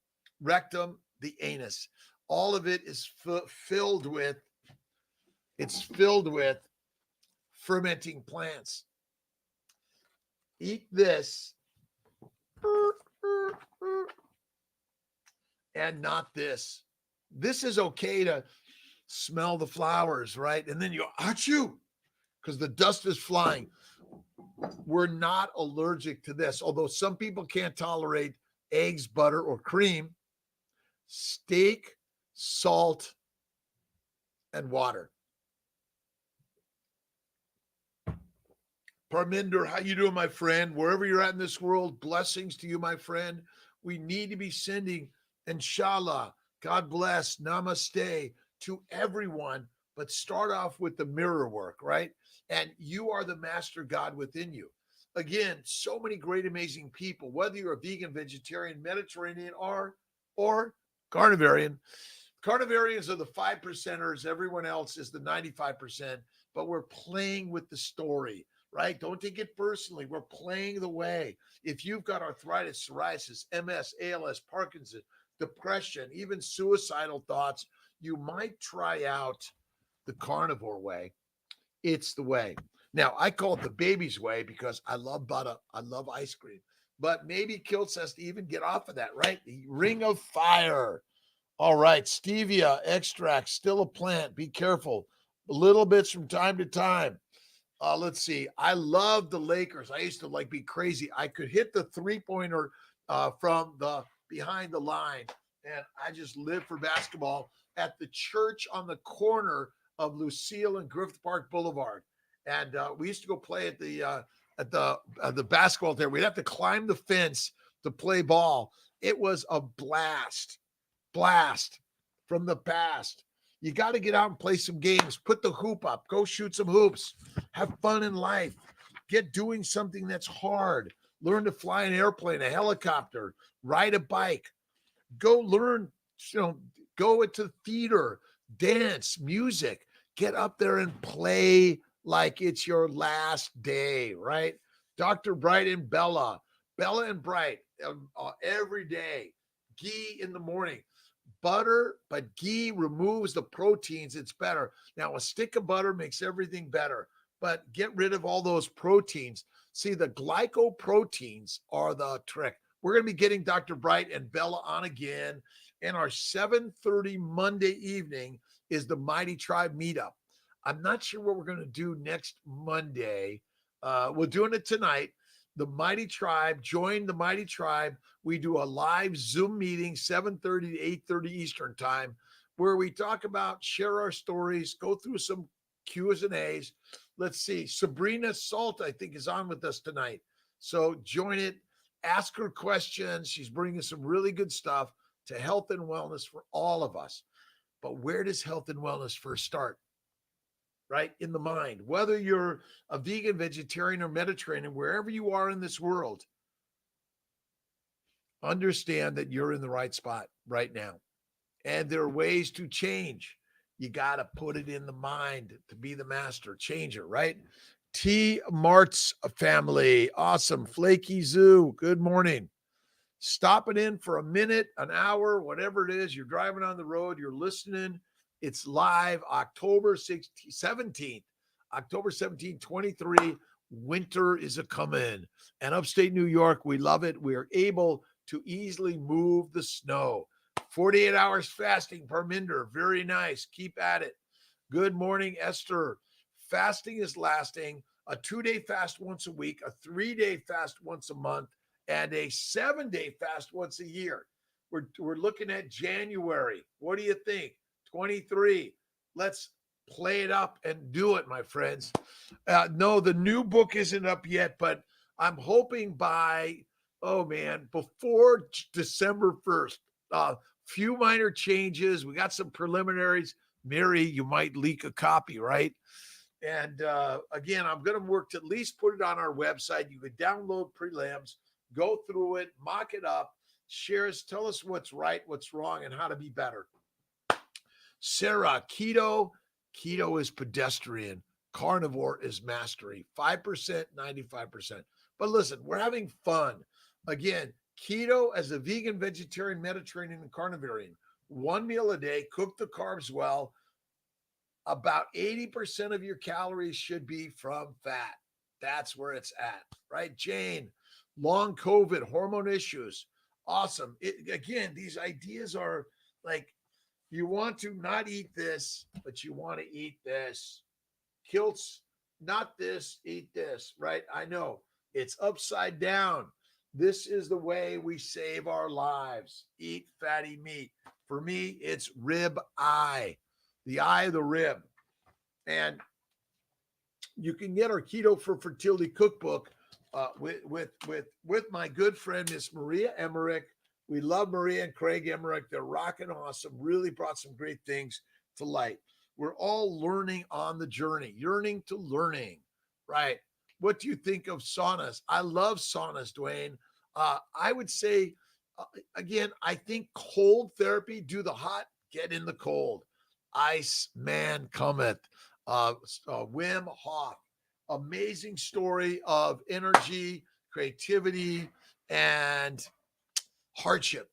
rectum, the anus. All of it is filled with fermenting plants. Eat this and not this. This is okay to smell the flowers, right? And then you achoo, because the dust is flying. We're not allergic to this, although some people can't tolerate eggs, butter, or cream. Steak, salt, and water. Parminder, how you doing, my friend? Wherever you're at in this world, blessings to you, my friend. We need to be sending, inshallah, God bless, namaste to everyone, but start off with the mirror work, right? And you are the master God within you. Again, so many great, amazing people, whether you're a vegan, vegetarian, Mediterranean, or carnivorian. Carnivorians are the 5%ers. Everyone else is the 95%, but we're playing with the story, right? Don't take it personally. We're playing the way. If you've got arthritis, psoriasis, MS, ALS, Parkinson's, depression, even suicidal thoughts, you might try out the carnivore way. It's the way. Now, I call it the baby's way because I love butter. I love ice cream. But maybe Kiltz has to even get off of that, right? The ring of fire. All right. Stevia extract, still a plant. Be careful. Little bits from time to time. Let's see. I love the Lakers. I used to like be crazy. I could hit the 3-pointer from the behind the line, and I just lived for basketball at the church on the corner of Lucille and Griffith Park Boulevard. And we used to go play at the basketball there. We'd have to climb the fence to play ball. It was a blast from the past. You got to get out and play some games. Put the hoop up. Go shoot some hoops. Have fun in life. Get doing something that's hard. Learn to fly an airplane, a helicopter, ride a bike. Go learn, go into theater, dance, music. Get up there and play like it's your last day, right? Dr. Bright and Bella and Bright every day. Ghee in the morning. Butter, but ghee removes the proteins. It's better. Now, a stick of butter makes everything better, but get rid of all those proteins. See, the glycoproteins are the trick. We're going to be getting Dr. Bright and Bella on again. And our 7:30 Monday evening is the Mighty Tribe meetup. I'm not sure what we're going to do next Monday. We're doing it tonight. The Mighty Tribe, join the Mighty Tribe. We do a live Zoom meeting, 7:30 to 8:30 Eastern time, where we talk about, share our stories, go through some Q's and A's. Let's see. Sabrina Salt, I think, is on with us tonight. So join it. Ask her questions. She's bringing some really good stuff to health and wellness for all of us. But where does health and wellness first start? Right? In the mind. Whether you're a vegan, vegetarian, or Mediterranean, wherever you are in this world, understand that you're in the right spot right now. And there are ways to change. You got to put it in the mind to be the master changer, right? T. Mart's family. Awesome. Flaky Zoo. Good morning. Stop it in for a minute, an hour, whatever it is. You're driving on the road. You're listening. It's live October 17th, 23. Winter is a coming. And upstate New York, we love it. We are able to easily move the snow. 48 hours fasting per Minder. Very nice. Keep at it. Good morning, Esther. Fasting is lasting. A 2-day fast once a week, a 3-day fast once a month, and a 7-day fast once a year. We're looking at January. What do you think? 23. Let's play it up and do it, my friends. No, the new book isn't up yet, but I'm hoping before December 1st. Few minor changes. We got some preliminaries. Mary, you might leak a copy, right? And again, I'm going to work to at least put it on our website. You could download prelims, go through it, mock it up, share us, tell us what's right, what's wrong, and how to be better. Sarah, keto is pedestrian. Carnivore is mastery. 5%, 95%. But listen, we're having fun. Again, keto as a vegan, vegetarian, Mediterranean, and carnivorian. 1 meal a day, cook the carbs well. About 80% of your calories should be from fat. That's where it's at, right? Jane, long COVID, hormone issues. Awesome. Again, these ideas are like, you want to not eat this, but you want to eat this. Kiltz, not this, eat this, right? I know it's upside down. This is the way we save our lives. Eat fatty meat. For me, it's rib eye, the eye of the rib. And you can get our Keto for Fertility cookbook with my good friend, Miss Maria Emmerich. We love Maria and Craig Emmerich. They're rocking awesome. Really brought some great things to light. We're all learning on the journey, yearning to learning, right? What do you think of saunas? I love saunas, Dwayne. I would say, again, I think cold therapy, do the hot, get in the cold. Ice man cometh. Wim Hof. Amazing story of energy, creativity, and hardship.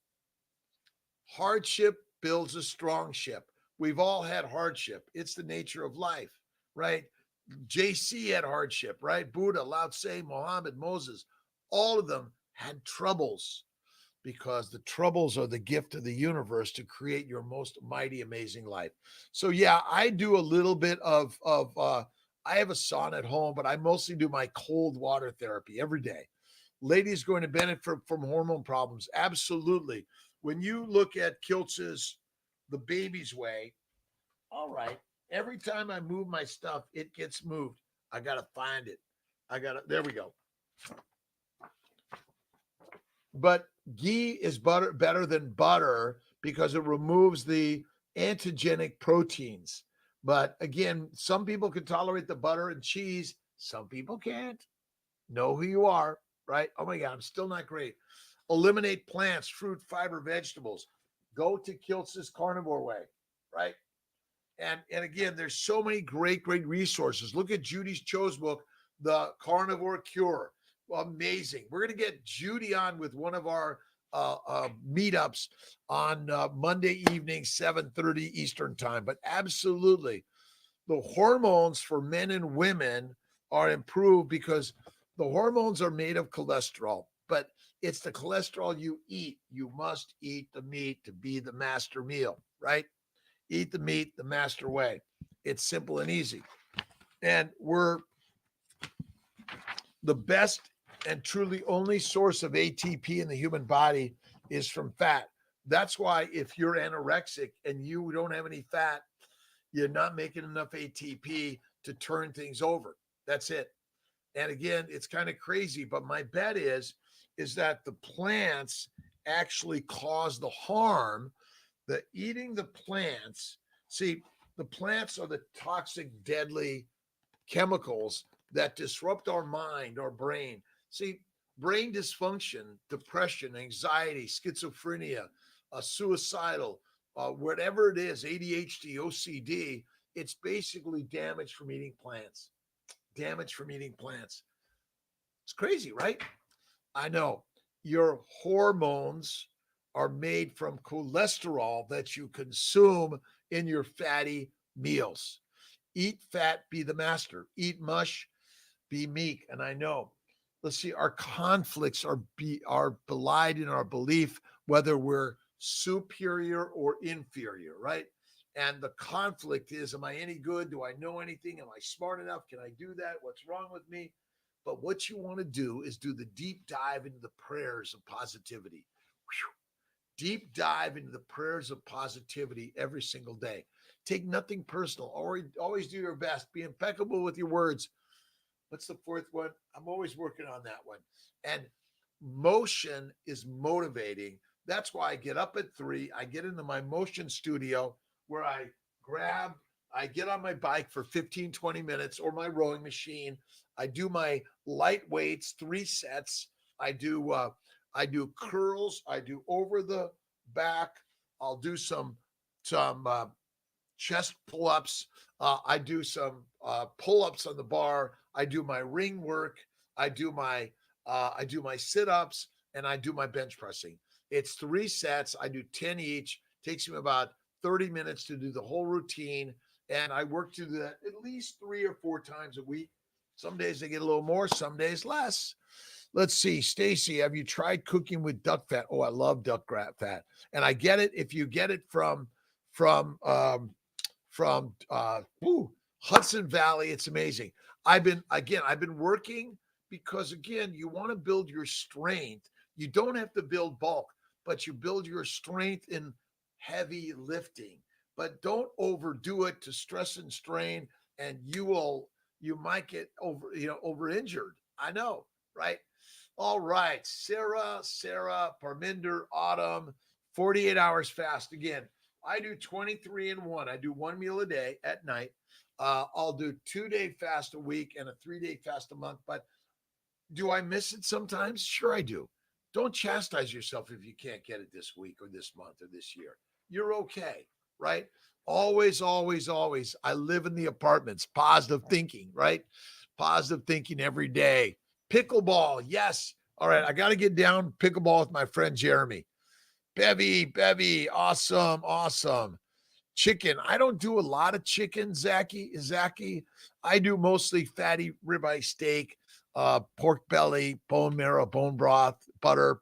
Hardship builds a strong ship. We've all had hardship. It's the nature of life, right? JC had hardship, right? Buddha, Lao Tse, Muhammad, Moses, all of them had troubles because the troubles are the gift of the universe to create your most mighty, amazing life. So yeah, I do a little bit of I have a sauna at home, but I mostly do my cold water therapy every day. Ladies going to benefit from hormone problems. Absolutely. When you look at Kiltz's The Baby's Way, all right, every time I move my stuff, it gets moved. I got to find it. There we go. But ghee is better than butter because it removes the antigenic proteins. But again, some people can tolerate the butter and cheese. Some people can't. Know who you are, right? Oh my God, I'm still not great. Eliminate plants, fruit, fiber, vegetables. Go to Kiltz's carnivore way, right? And again, there's so many great resources. Look at Judy's Cho's book, The Carnivore Cure. Amazing. We're going to get Judy on with one of our meetups on Monday evening, 7:30 Eastern time. But absolutely, the hormones for men and women are improved because the hormones are made of cholesterol, but it's the cholesterol you eat. You must eat the meat to be the master meal, right? Eat the meat the master way. It's simple and easy. And we're the best and truly only source of ATP in the human body is from fat. That's why if you're anorexic and you don't have any fat, you're not making enough ATP to turn things over. That's it. And again, it's kind of crazy, but my bet is that the plants actually cause the harm. The eating the plants, see, the plants are the toxic, deadly chemicals that disrupt our mind, our brain. See, brain dysfunction, depression, anxiety, schizophrenia, suicidal, whatever it is, ADHD, OCD, it's basically damage from eating plants. Damage from eating plants. It's crazy, right? I know. Your hormones are made from cholesterol that you consume in your fatty meals. Eat fat, be the master. Eat mush, be meek. And I know, let's see, our conflicts are belied in our belief whether we're superior or inferior, right? And the conflict is, am I any good? Do I know anything? Am I smart enough? Can I do that? What's wrong with me? But what you want to do is do the deep dive into the prayers of positivity. Whew. Deep dive into the prayers of positivity every single day. Take nothing personal. Always do your best. Be impeccable with your words. What's the fourth one? I'm always working on that one. And motion is motivating. That's why I get up at 3. I get into my motion studio where I get on my bike for 15, 20 minutes or my rowing machine. I do my light weights, 3 sets. I do curls. I do over the back. I'll do some chest pull-ups. I do some pull-ups on the bar. I do my ring work. I do my sit-ups, and I do my bench pressing. It's 3 sets. I do 10 each. Takes me about 30 minutes to do the whole routine, and I work to that at least 3 or 4 times a week. Some days I get a little more, some days less. Let's see, Stacy, have you tried cooking with duck fat? Oh, I love duck fat, and I get it if you get it from Hudson Valley. It's amazing. I've been working because again, you want to build your strength. You don't have to build bulk, but you build your strength in heavy lifting. But don't overdo it to stress and strain, and you might get over injured. I know, right? All right, Sarah, Parminder, Autumn, 48 hours fast. Again, I do 23 and 1. I do 1 meal a day at night. I'll do 2-day fast a week and a 3-day fast a month. But do I miss it sometimes? Sure, I do. Don't chastise yourself if you can't get it this week or this month or this year. You're okay, right? Always, always, always. I live in the apartments. Positive thinking, right? Positive thinking every day. Pickleball, yes. All right, I got to get down pickleball with my friend Jeremy. Bevy, awesome, awesome. Chicken. I don't do a lot of chicken, Zachy. I do mostly fatty ribeye steak, pork belly, bone marrow, bone broth, butter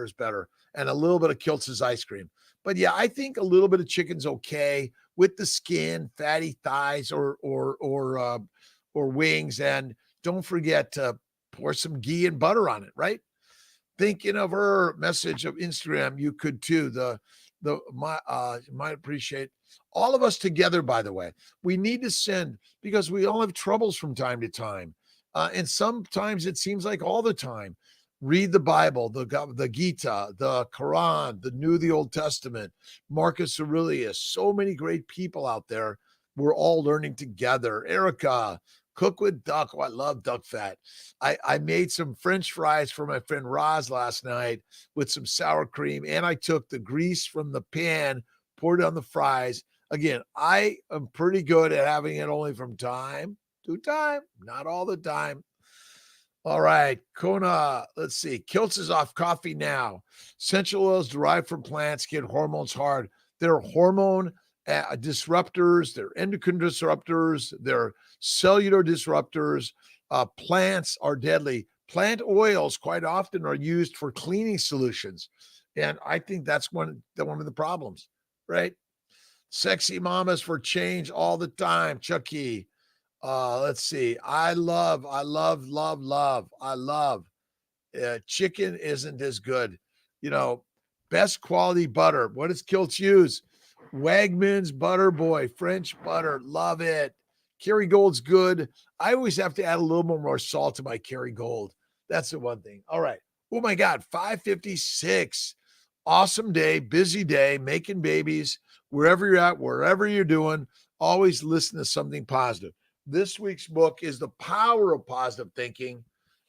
is better, and a little bit of Kiltz's ice cream. But yeah, I think a little bit of chicken's okay with the skin, fatty thighs, or wings, and don't forget to pour some ghee and butter on it. Right? Thinking of her message of Instagram, you could too. You might appreciate all of us together, by the way. We need to send because we all have troubles from time to time. And sometimes it seems like all the time. Read the Bible, the Gita, the Quran, the Old Testament, Marcus Aurelius, so many great people out there. We're all learning together. Erica, cook with duck. Oh, I love duck fat. I made some French fries for my friend Roz last night with some sour cream, and I took the grease from the pan, poured it on the fries. Again, I am pretty good at having it only from time to time, not all the time. All right, Kona, let's see. Kiltz is off coffee now. Essential oils derived from plants get hormones hard. They're hormone disruptors, they're endocrine disruptors, they're cellular disruptors. Plants are deadly. Plant oils quite often are used for cleaning solutions. And I think that's one of the problems, right? Sexy mamas for change all the time, Chucky. Let's see. I love chicken isn't as good. You know, best quality butter. What does Kiltz use? Wegmans Butter Boy, French butter. Love it. Kerrygold's good. I always have to add a little more salt to my Kerrygold. That's the one thing. All right. Oh my God, 5:56. Awesome day, busy day, making babies, wherever you're at, wherever you're doing, always listen to something positive. This week's book is The Power of Positive Thinking.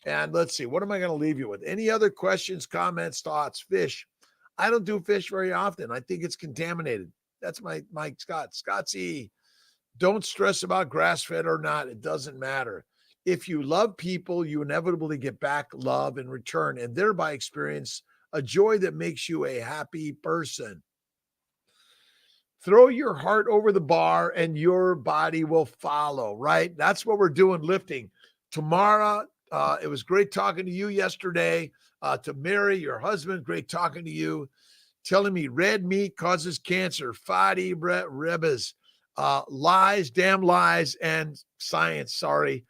And let's see, what am I going to leave you with? Any other questions, comments, thoughts? Fish. I don't do fish very often. I think it's contaminated. That's my Scott. Scottsy. Don't stress about grass-fed or not. It doesn't matter. If you love people, you inevitably get back love in return and thereby experience a joy that makes you a happy person. Throw your heart over the bar and your body will follow, right? That's what we're doing lifting. Tomorrow, it was great talking to you yesterday. To Mary, your husband, great talking to you. Telling me red meat causes cancer, fatty rebbes, lies, damn lies, and science. Sorry.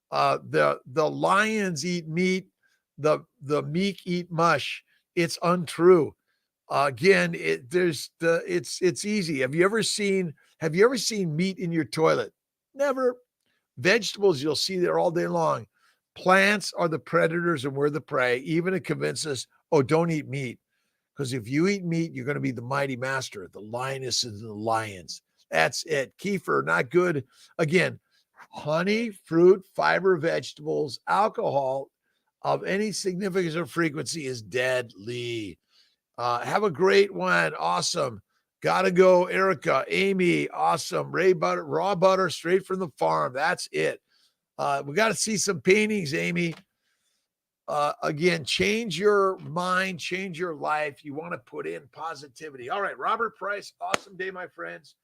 The lions eat meat, the meek eat mush. It's untrue. Again, it's easy. Have you ever seen meat in your toilet? Never. Vegetables you'll see there all day long. Plants are the predators and we're the prey. Even to convince us, oh, don't eat meat. Because if you eat meat, you're going to be the mighty master, the lionesses and the lions. That's it. Kefir, not good. Again, honey, fruit, fiber, vegetables, alcohol of any significance or frequency is deadly. Have a great one. Awesome. Gotta go, Erica, Amy. Awesome. Ray butter, raw butter, straight from the farm. That's it. We got to see some paintings, Amy. Again, change your mind, change your life. You want to put in positivity. All right, Robert Price. Awesome day, my friends.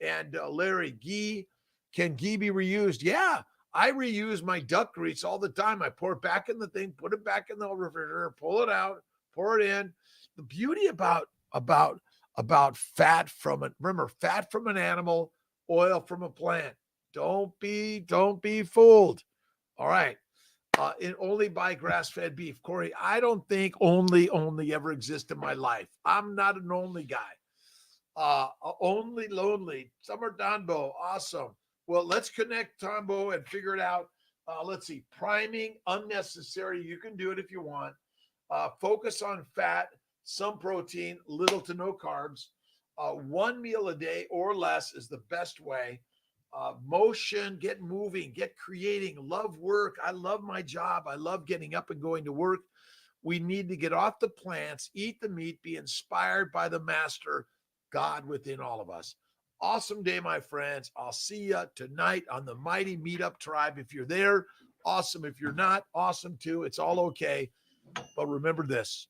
And Larry, ghee. Can ghee be reused? Yeah. I reuse my duck grease all the time. I pour it back in the thing, put it back in the refrigerator, pull it out, pour it in. The beauty about fat from it, remember, fat from an animal, oil from a plant. Don't be fooled. All right. And only buy grass-fed beef. Corey, I don't think only ever exist in my life. I'm not an only guy. Only lonely. Summer Donbo. Awesome. Well, let's connect, Tombo, and figure it out. Let's see. Priming, unnecessary. You can do it if you want. Focus on fat, some protein, little to no carbs. One meal a day or less is the best way. Motion, get moving, get creating, love work. I love my job. I love getting up and going to work. We need to get off the plants, eat the meat, be inspired by the master, God within all of us. Awesome day, my friends. I'll see you tonight on the Mighty Meetup Tribe. If you're there, awesome. If you're not, awesome too. It's all okay. But remember this.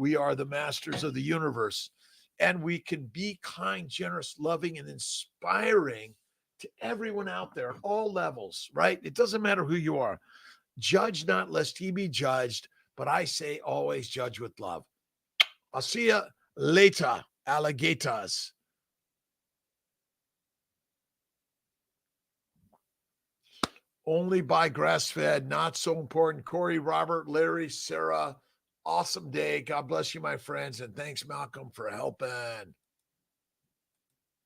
We are the masters of the universe. And we can be kind, generous, loving, and inspiring to everyone out there at all levels, right? It doesn't matter who you are. Judge not lest ye be judged, but I say always judge with love. I'll see you later, alligators. Only buy grass-fed, not so important. Corey, Robert, Larry, Sarah, awesome day. God bless you, my friends, and thanks, Malcolm, for helping.